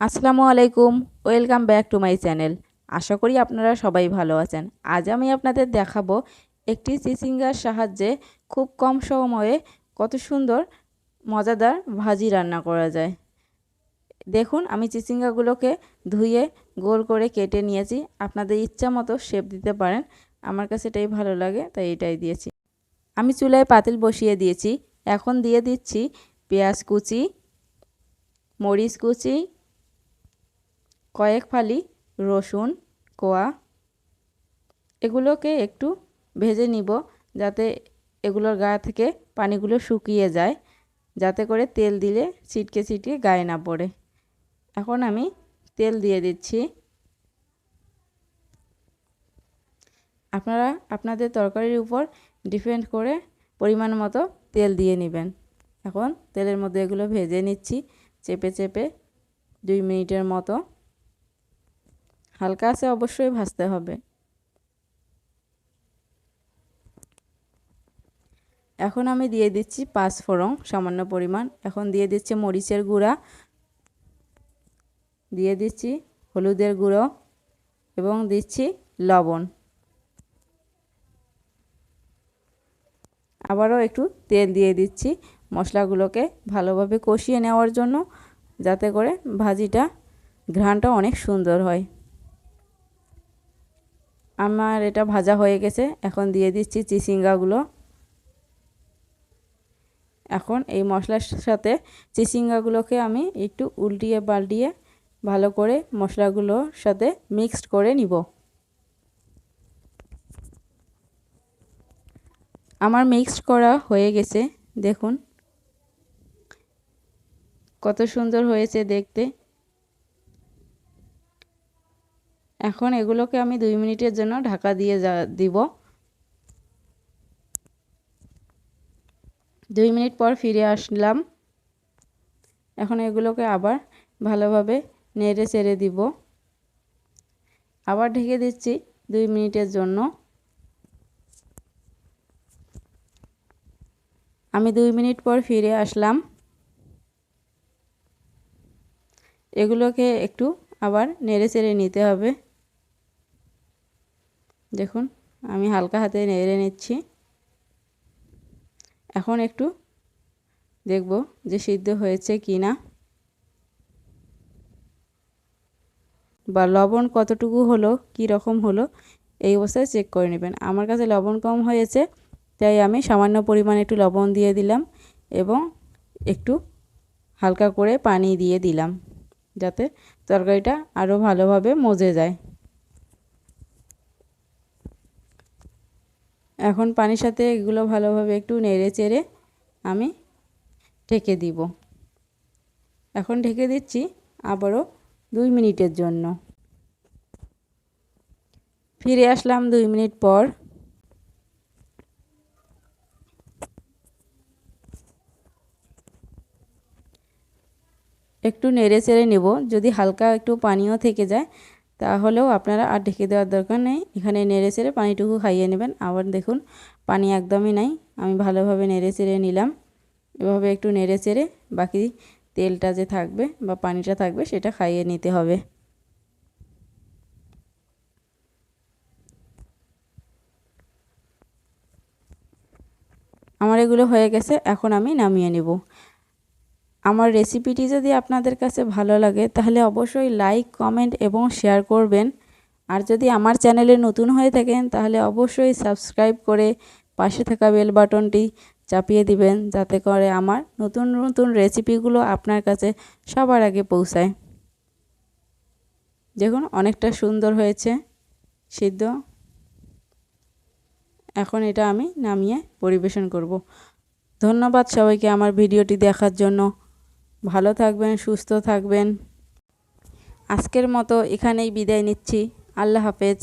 আসসালামু আলাইকুম, welcome back to my channel. আশা করি আপনারা সবাই ভালো আছেন। আজ আমি আপনাদের দেখাবো একটি চিচিঙ্গার সাহায্যে খুব কম সময়ে কত সুন্দর মজাদার ভাজি রান্না করা যায়। দেখুন, আমি চিচিঙ্গাগুলোকে ধুয়ে গোল করে কেটে নিয়েছি। আপনাদের ইচ্ছা মতো শেপ দিতে পারেন, আমার কাছে এটাই ভালো লাগে তাই এটাই দিয়েছি। আমি চুলায় পাতিল বসিয়ে দিয়েছি। এখন দিয়ে দিচ্ছি পেঁয়াজ কুচি, মরিচ কুচি, কয়েক ফালি রসুন কোয়া। এগুলোকে একটু ভেজে নিব যাতে এগুলোর গা থেকে পানিগুলো শুকিয়ে যায়, যাতে করে তেল দিলে ছিটকে ছিটকে গায়ে না পড়ে। এখন আমি তেল দিয়ে দিচ্ছি। আপনারা আপনাদের তরকারির উপর ডিপেন্ড করে পরিমাণ মতো তেল দিয়ে নেবেন। এখন তেলের মধ্যে এগুলো ভেজে নিচ্ছি চেপে চেপে 2 মিনিটের মতো। হালকা আছে অবশ্যই ভাজতে হবে। এখন আমি দিয়ে দিচ্ছি 5 ফোড়ন সামান্য পরিমাণ। এখন দিয়ে দিচ্ছি মরিচের গুঁড়া, দিয়ে দিচ্ছি হলুদের গুঁড়ো এবং দিচ্ছি লবণ। আবারও একটু তেল দিয়ে দিচ্ছি মশলাগুলোকে ভালোভাবে কষিয়ে নেওয়ার জন্য, যাতে করে ভাজিটা ঘ্রাণটা অনেক সুন্দর হয়। আমার এটা ভাজা হয়ে গেছে। এখন দিয়ে দিচ্ছি চিচিঙ্গাগুলো। এখন এই মশলার সাথে চিচিঙ্গাগুলোকে আমি একটু উল্টিয়ে পাল্টিয়ে ভালো করে মশলাগুলোর সাথে মিক্সড করে নিব। আমার মিক্সড করা হয়ে গেছে। দেখুন কত সুন্দর হয়েছে দেখতে। এখন এগুলোকে আমি 2 মিনিটের জন্য ঢাকা দিয়ে দিব। 2 মিনিট পর ফিরে আসলাম। এখন এগুলোকে আবার ভালোভাবে নেড়ে চেড়ে দিব। আবার ঢেকে দিচ্ছি 2 মিনিটের জন্য। আমি 2 মিনিট পর ফিরে আসলাম। এগুলোকে একটু আবার নেড়ে চেড়ে নিতে হবে। দেখুন আমি হালকা হাতে নেড়ে নিচ্ছি। এখন একটু দেখব যে সিদ্ধ হয়েছে কি না, বা লবণ কতটুকু হলো, কি রকম হলো, এই অবস্থায় চেক করে নেবেন। আমার কাছে লবণ কম হয়েছে তাই আমি সামান্য পরিমাণে একটু লবণ দিয়ে দিলাম এবং একটু হালকা করে পানি দিয়ে দিলাম, যাতে তরকারিটা আরও ভালোভাবে মজে যায়। এখন পানির সাথে এগুলো ভালোভাবে একটু নেড়ে চেড়ে আমি ঢেকে দিব। এখন ঢেকে দিচ্ছি আবারও 2 মিনিটের জন্য। ফিরে আসলাম 2 মিনিট পর। একটু নেড়ে চেড়ে নেব। যদি হালকা একটু পানিও থেকে যায় তাহলেও আপনারা আর ঢেকে দেওয়ার দরকার নেই। এখানে নেড়ে চেড়ে পানিটুকু খাইয়ে নেবেন। আবার দেখুন পানি একদমই নাই। আমি ভালোভাবে নেড়ে চেড়ে নিলাম। এভাবে একটু নেড়ে চেড়ে বাকি তেলটা যে থাকবে বা পানিটা থাকবে সেটা খাইয়ে নিতে হবে। আমার এগুলো হয়ে গেছে। এখন আমি নামিয়ে নেব। আমার রেসিপিটি যদি আপনাদের কাছে ভালো লাগে তাহলে অবশ্যই লাইক, কমেন্ট এবং শেয়ার করবেন। আর যদি আমার চ্যানেলে নতুন হয়ে থাকেন তাহলে অবশ্যই সাবস্ক্রাইব করে পাশে থাকা বেল বাটনটি চাপিয়ে দিবেন, যাতে করে আমার নতুন নতুন রেসিপিগুলো আপনার কাছে সবার আগে পৌঁছায়। দেখুন অনেকটা সুন্দর হয়েছে সিদ্ধ। এখন এটা আমি নামিয়ে পরিবেশন করব। ধন্যবাদ সবাইকে আমার ভিডিওটি দেখার জন্য। ভালো থাকবেন, সুস্থ থাকবেন। আজকের মতো এখানেই বিদায় নিচ্ছি। আল্লাহ হাফেজ।